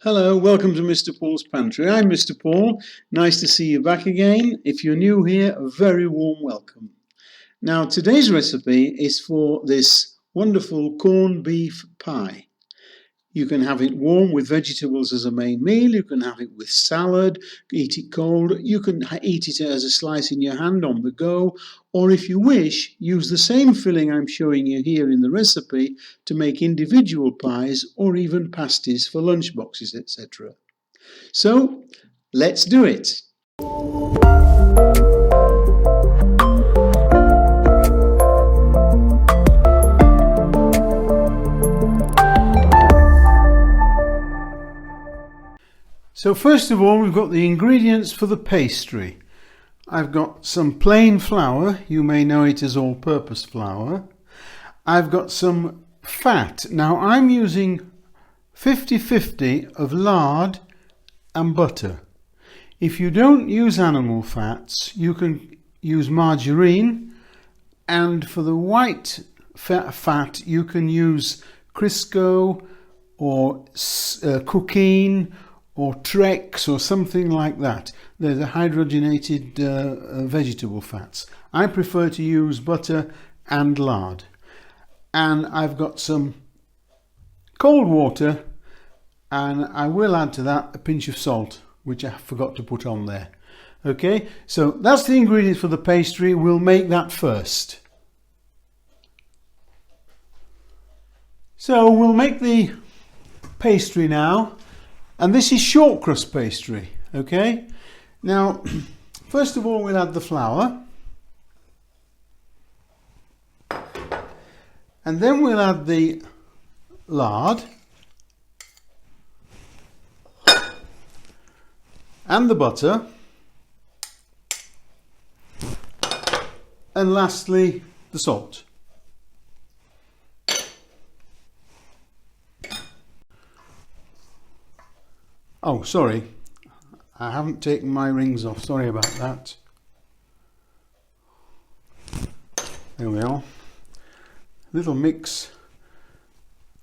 Hello, welcome to Mr. Paul's Pantry. I'm Mr. Paul. Nice to see you back again. If you're new here, a very warm welcome. Now, today's recipe is for this wonderful corned beef pie. You can have it warm with vegetables as a main meal. You can have it with salad, eat it cold. You can eat it as a slice in your hand on the go. Or if you wish, use the same filling I'm showing you here in the recipe to make individual pies or even pasties for lunchboxes, etc. So, let's do it. So first of all, we've got the ingredients for the pastry. I've got some plain flour, you may know it as all-purpose flour. I've got some fat. Now I'm using 50-50 of lard and butter. If you don't use animal fats, you can use margarine, and for the white fat you can use Crisco or Cooking or Trex or something like that. They're the hydrogenated vegetable fats. I prefer to use butter and lard. And I've got some cold water, and I will add to that a pinch of salt, which I forgot to put on there. Okay, so that's the ingredients for the pastry. We'll make that first. So we'll make the pastry now. And this is short crust pastry, okay? Now, first of all, we'll add the flour. And then we'll add the lard. And the butter. And lastly, the salt. Oh, sorry, I haven't taken my rings off, sorry about that. There we are, little mix.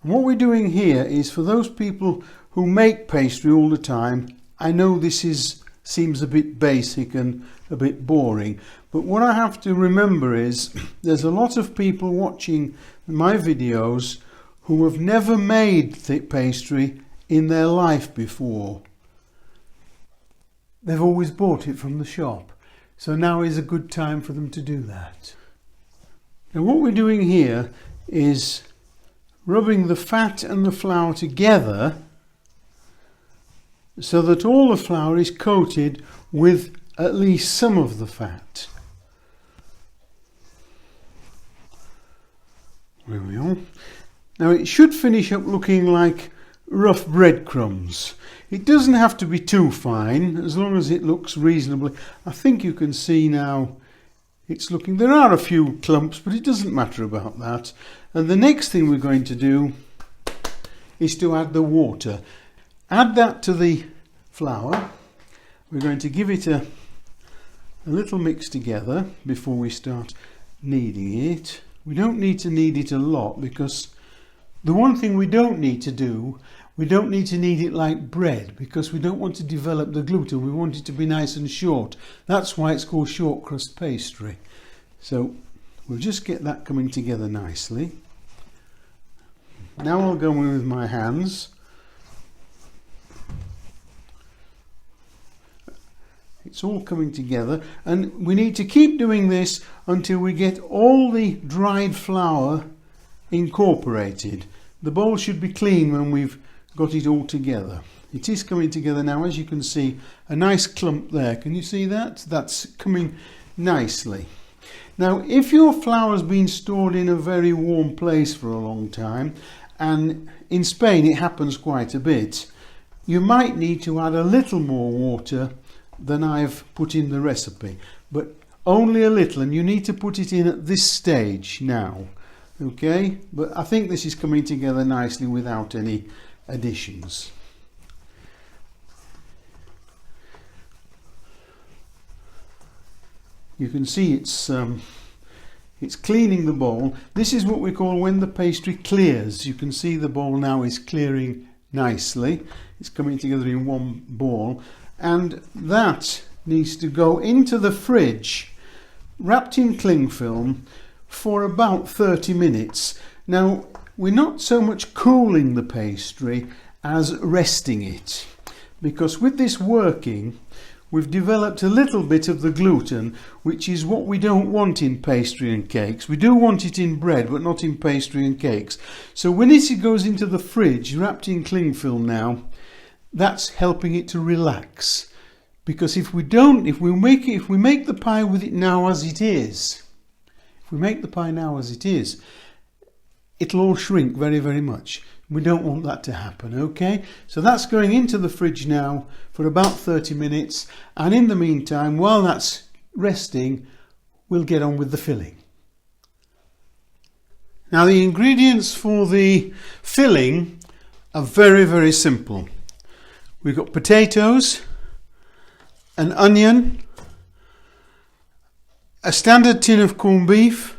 And what we're doing here is for those people who make pastry all the time. I know this seems a bit basic and a bit boring, but what I have to remember is there's a lot of people watching my videos who have never made thick pastry in their life before. They've always bought it from the shop, so now is a good time for them to do that. Now what we're doing here is rubbing the fat and the flour together so that all the flour is coated with at least some of the fat. There we are. Now it should finish up looking like rough breadcrumbs. It doesn't have to be too fine, as long as it looks reasonably. I think you can see now it's looking, there are a few clumps, but it doesn't matter about that. And the next thing we're going to do is to add the water. Add that to the flour. We're going to give it a little mix together before we start kneading it. We don't need to knead it a lot, because the one thing we don't need to do, we don't need to knead it like bread, because we don't want to develop the gluten. We want it to be nice and short. That's why it's called short crust pastry. So we'll just get that coming together nicely. Now I'll go in with my hands. It's all coming together, and we need to keep doing this until we get all the dried flour incorporated. The bowl should be clean when we've got it all together. It is coming together now, as you can see, a nice clump there. Can you see that? That's coming nicely. Now if your flour has been stored in a very warm place for a long time, and in Spain it happens quite a bit, you might need to add a little more water than I've put in the recipe, but only a little, and you need to put it in at this stage now. Okay, but I think this is coming together nicely without any additions. You can see it's cleaning the bowl. This is what we call when the pastry clears. You can see the bowl now is clearing nicely. It's coming together in one ball, and that needs to go into the fridge wrapped in cling film for about 30 minutes. Now, we're not so much cooling the pastry as resting it, because with this working we've developed a little bit of the gluten, which is what we don't want in pastry and cakes. We do want it in bread, but not in pastry and cakes. So when it goes into the fridge wrapped in cling film now, that's helping it to relax. Because if we make the pie with it now as it is, it'll all shrink very, very much. We don't want that to happen, okay? So that's going into the fridge now for about 30 minutes. And in the meantime, while that's resting, we'll get on with the filling. Now, the ingredients for the filling are very, very simple. We've got potatoes, an onion, a standard tin of corned beef,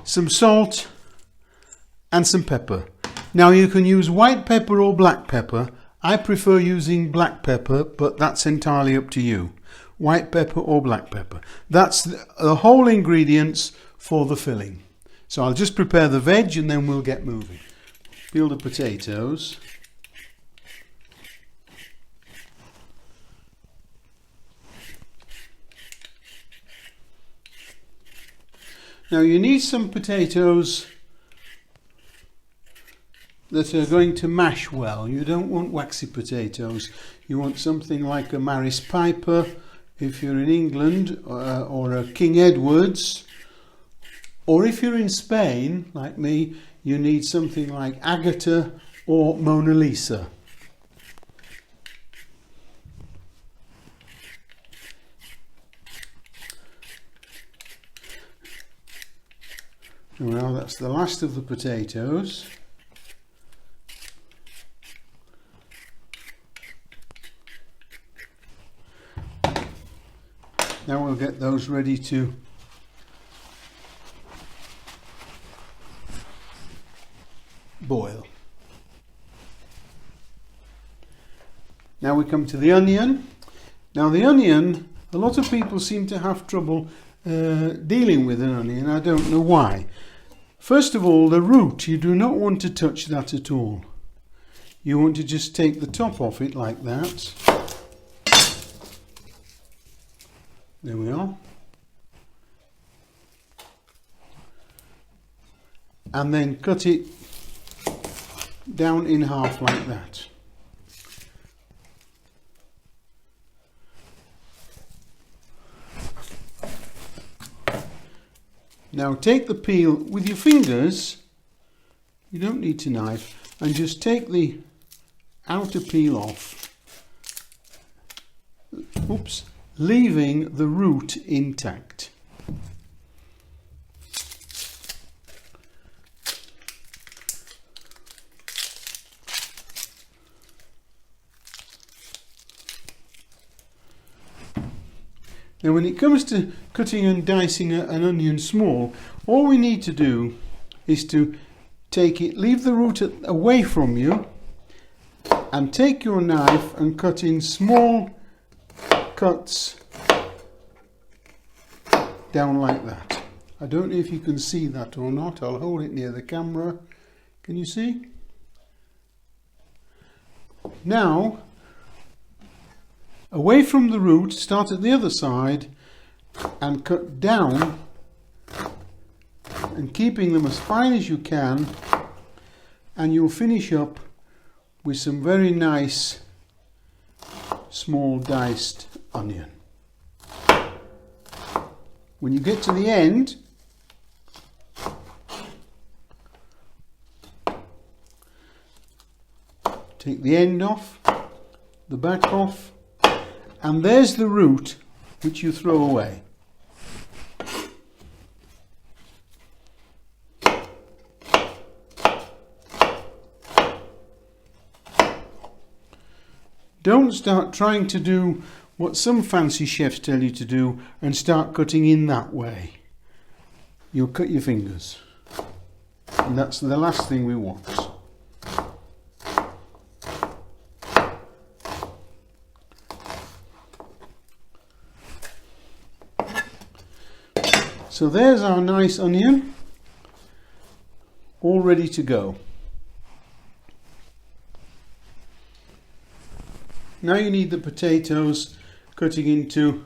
some salt and some pepper. Now you can use white pepper or black pepper. I prefer using black pepper, but that's entirely up to you. White pepper or black pepper. That's the whole ingredients for the filling. So I'll just prepare the veg and then we'll get moving. Peel the potatoes. Now you need some potatoes that are going to mash well. You don't want waxy potatoes. You want something like a Maris Piper if you're in England, or a King Edward's, or if you're in Spain like me, you need something like Agata or Mona Lisa. Well, that's the last of the potatoes. Now we'll get those ready to boil. Now we come to the onion. Now the onion, a lot of people seem to have trouble dealing with an onion. I don't know why. First of all, the root, you do not want to touch that at all. You want to just take the top off it like that. There we are. And then cut it down in half like that. Now take the peel with your fingers, you don't need to knife, and just take the outer peel off. Oops. Leaving the root intact. Now when it comes to cutting and dicing an onion small, all we need to do is to take it, leave the root away from you, and take your knife and cut in small cuts down like that. I don't know if you can see that or not. I'll hold it near the camera. Can you see? Now, away from the root, start at the other side and cut down, and keeping them as fine as you can, and you'll finish up with some very nice small diced onion. When you get to the end, take the end off, the back off, and there's the root which you throw away. Don't start trying to do what some fancy chefs tell you to do and start cutting in that way. You'll cut your fingers. And that's the last thing we want. So there's our nice onion, all ready to go. Now you need the potatoes cutting into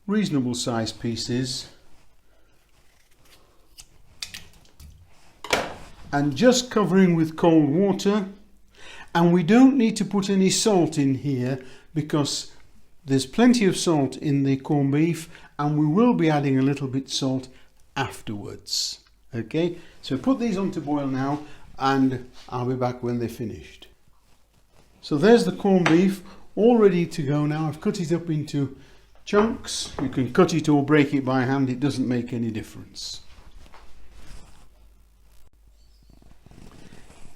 reasonable sized pieces and just covering with cold water. And we don't need to put any salt in here because there's plenty of salt in the corned beef, and we will be adding a little bit salt afterwards. Okay, so put these on to boil now and I'll be back when they're finished. So there's the corned beef all ready to go now. I've cut it up into chunks. You can cut it or break it by hand, it doesn't make any difference.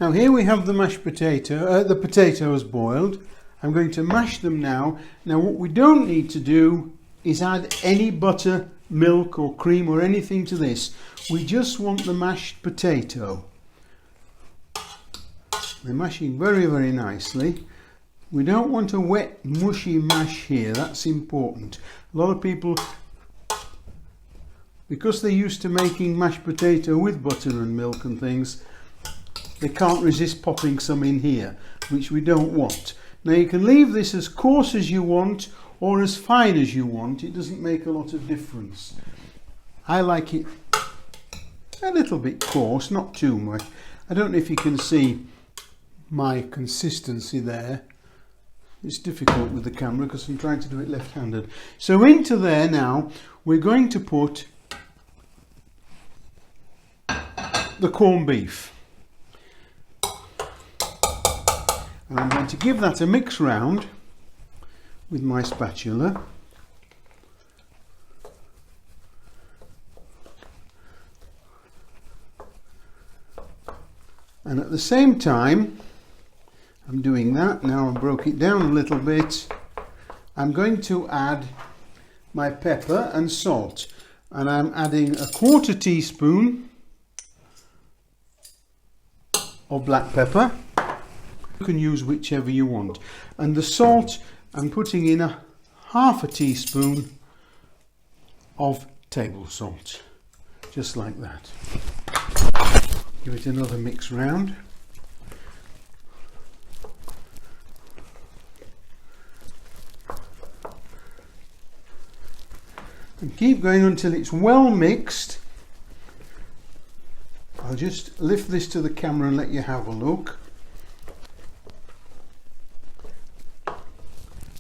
Now here we have the mashed potato, the potatoes boiled. I'm going to mash them now. Now what we don't need to do is add any butter, milk or cream or anything to this. We just want the mashed potato. They're mashing very, very nicely. We don't want a wet, mushy mash here, that's important. A lot of people, because they're used to making mashed potato with butter and milk and things, they can't resist popping some in here, which we don't want. Now you can leave this as coarse as you want or as fine as you want. It doesn't make a lot of difference. I like it a little bit coarse, not too much. I don't know if you can see my consistency there. It's difficult with the camera because I'm trying to do it left-handed. So into there now we're going to put the corned beef. And I'm going to give that a mix round with my spatula. And at the same time, I'm doing that. Now I broke it down a little bit. I'm going to add my pepper and salt. And I'm adding a 1/4 teaspoon of black pepper. You can use whichever you want. And the salt, I'm putting in a 1/2 teaspoon of table salt. Just like that. Give it another mix round. And keep going until it's well mixed. I'll just lift this to the camera and let you have a look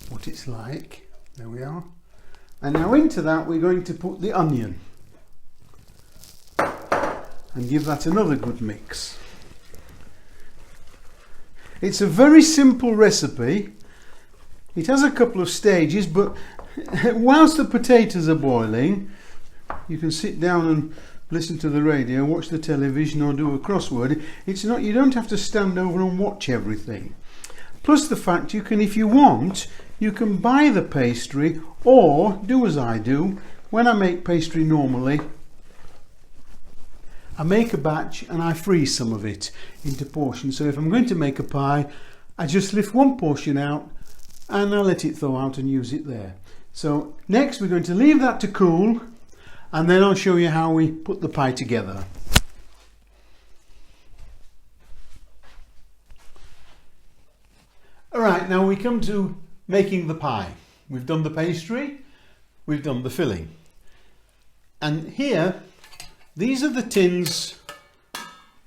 what it's like. There we are. And now into that we're going to put the onion and give that another good mix. It's a very simple recipe. It has a couple of stages, but whilst the potatoes are boiling, you can sit down and listen to the radio, watch the television or do a crossword. It's not, you don't have to stand over and watch everything. Plus the fact you can, if you want, you can buy the pastry or do as I do. When I make pastry normally, I make a batch and I freeze some of it into portions. So if I'm going to make a pie, I just lift one portion out and I let it thaw out and use it there. So next we're going to leave that to cool, and then I'll show you how we put the pie together. Alright, now we come to making the pie. We've done the pastry, we've done the filling. And here, these are the tins.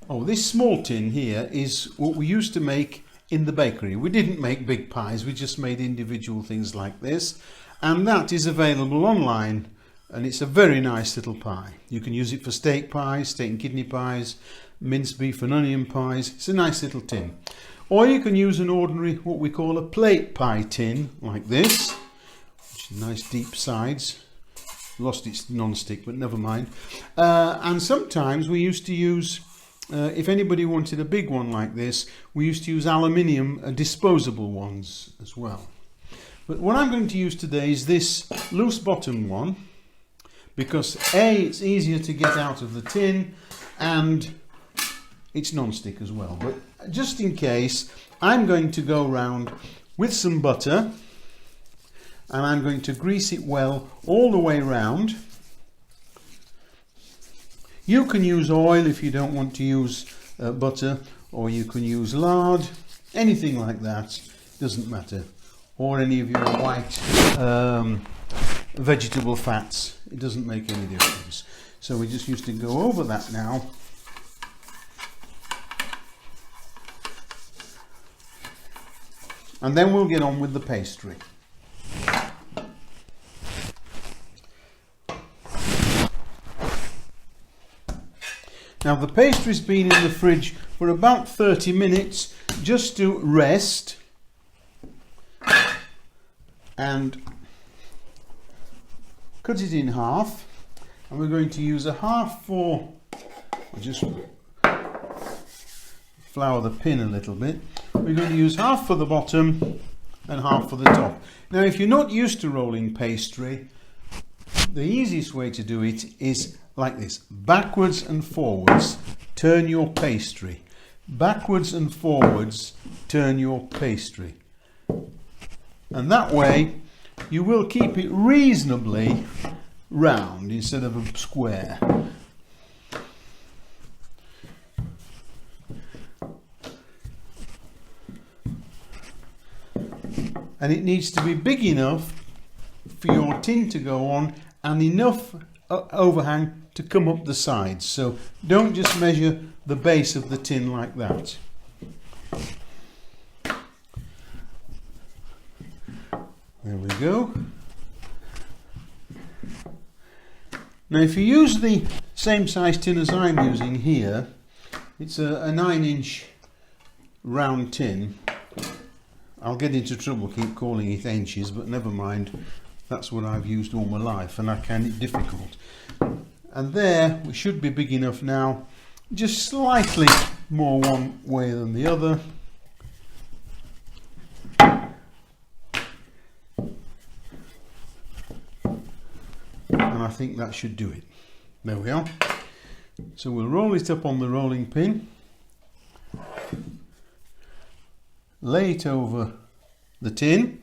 Oh, this small tin here is what we used to make in the bakery. We didn't make big pies, we just made individual things like this. And that is available online, and it's a very nice little pie. You can use it for steak pies, steak and kidney pies, minced beef and onion pies. It's a nice little tin. Or you can use an ordinary, what we call a plate pie tin, like this, which is nice deep sides. Lost its non-stick, but never mind. And sometimes we used to use, if anybody wanted a big one like this, we used to use aluminium disposable ones as well. But what I'm going to use today is this loose bottom one, because A, it's easier to get out of the tin, and it's non-stick as well. But just in case, I'm going to go round with some butter, and I'm going to grease it well all the way round. You can use oil if you don't want to use butter, or you can use lard, anything like that, doesn't matter, or any of your white vegetable fats, it doesn't make any difference. So we just used to go over that now. And then we'll get on with the pastry. Now the pastry's been in the fridge for about 30 minutes just to rest, and cut it in half, and we're going to use a half for, I'll just flour the pin a little bit. We're going to use half for the bottom and half for the top. Now if you're not used to rolling pastry, the easiest way to do it is like this: backwards and forwards, turn your pastry. Backwards and forwards, turn your pastry. And that way you will keep it reasonably round instead of a square. And it needs to be big enough for your tin to go on and enough overhang to come up the sides. So don't just measure the base of the tin like that. There we go. Now if you use the same size tin as I'm using here, it's a 9-inch round tin. I'll get into trouble keep calling it inches, but never mind, that's what I've used all my life and I find it difficult. And there, we should be big enough now, just slightly more one way than the other. And I think that should do it. There we are. So we'll roll it up on the rolling pin, lay it over the tin,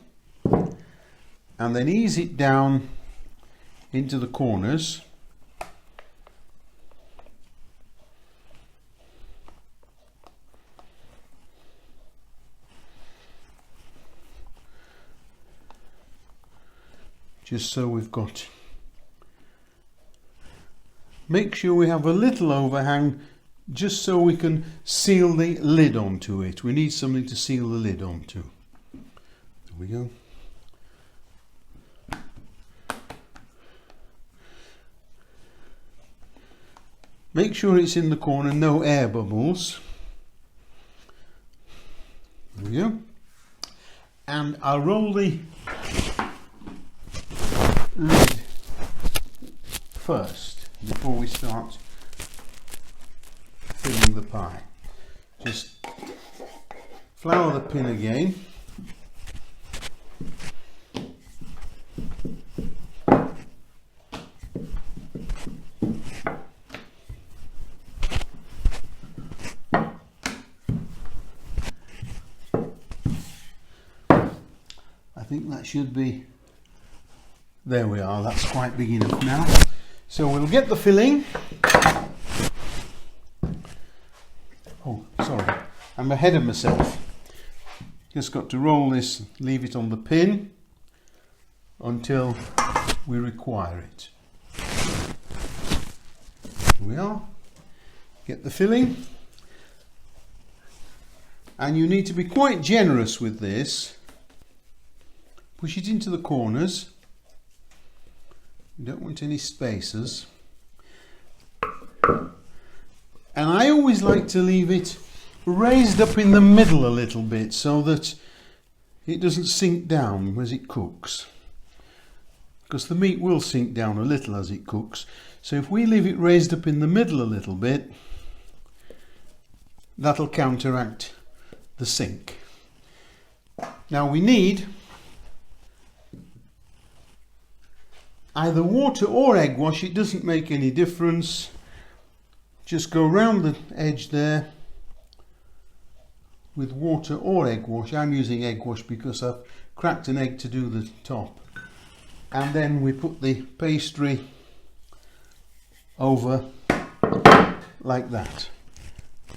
and then ease it down into the corners. Just so we've got, make sure we have a little overhang just so we can seal the lid onto it. We need something to seal the lid onto. There we go. Make sure it's in the corner, no air bubbles. There we go. And I'll roll the lid first before we start filling the pie. Just flour the pin again. I think that should be, there we are, that's quite big enough now. So we'll get the filling. Oh, sorry, I'm ahead of myself. Just got to roll this, leave it on the pin until we require it. Here we are. Get the filling. And you need to be quite generous with this. Push it into the corners. You don't want any spaces. And I always like to leave it raised up in the middle a little bit so that it doesn't sink down as it cooks. Because the meat will sink down a little as it cooks. So if we leave it raised up in the middle a little bit, that'll counteract the sink. Now we need either water or egg wash, it doesn't make any difference. Just go round the edge there with water or egg wash. I'm using egg wash because I've cracked an egg to do the top. And then we put the pastry over like that.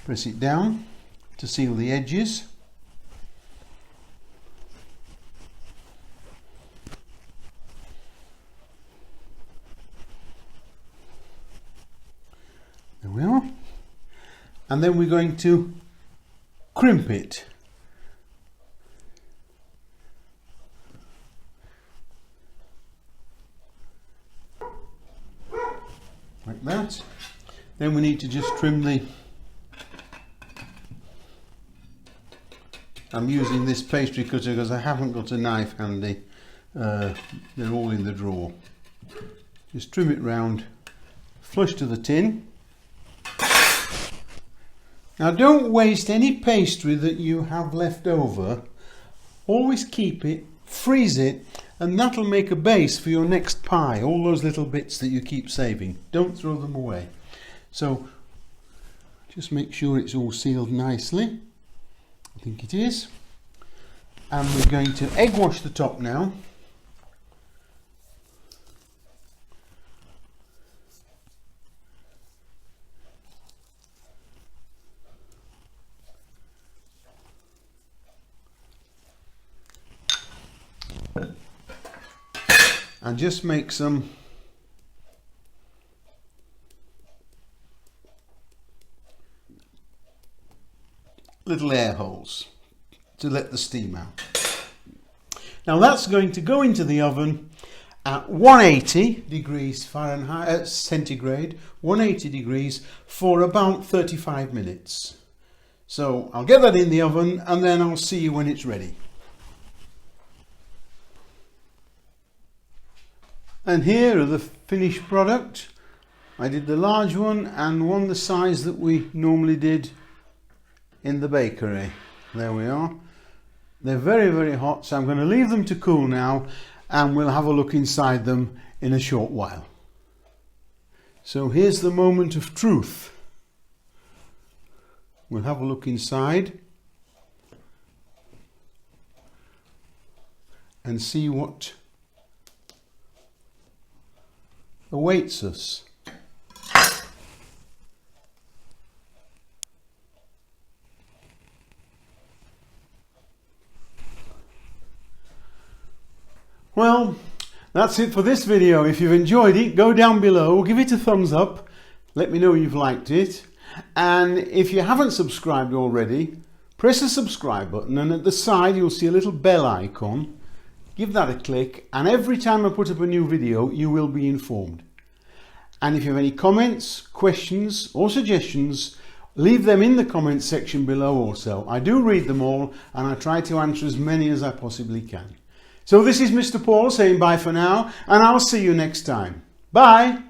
Press it down to seal the edges. There we are. And then we're going to crimp it. Like that. Then we need to just trim the... I'm using this pastry cutter because I haven't got a knife handy. They're all in the drawer. Just trim it round, flush to the tin. Now don't waste any pastry that you have left over. Always keep it, freeze it, and that'll make a base for your next pie. All those little bits that you keep saving. Don't throw them away. So just make sure it's all sealed nicely. I think it is. And we're going to egg wash the top now. And just make some little air holes to let the steam out. Now that's going to go into the oven at 180 degrees Fahrenheit, centigrade, 180 degrees for about 35 minutes. So I'll get that in the oven and then I'll see you when it's ready. And here are the finished product. I did the large one and one the size that we normally did in the bakery. There we are. They're very, very hot, so I'm going to leave them to cool now and we'll have a look inside them in a short while. So here's the moment of truth. We'll have a look inside and see what awaits us. Well, that's it for this video. If you've enjoyed it, go down below, give it a thumbs up, let me know you've liked it. And if you haven't subscribed already, press the subscribe button and at the side you'll see a little bell icon. Give that a click and every time I put up a new video you will be informed. And if you have any comments, questions or suggestions, leave them in the comments section below also. I do read them all and I try to answer as many as I possibly can. So this is Mr. Paul saying bye for now and I'll see you next time. Bye!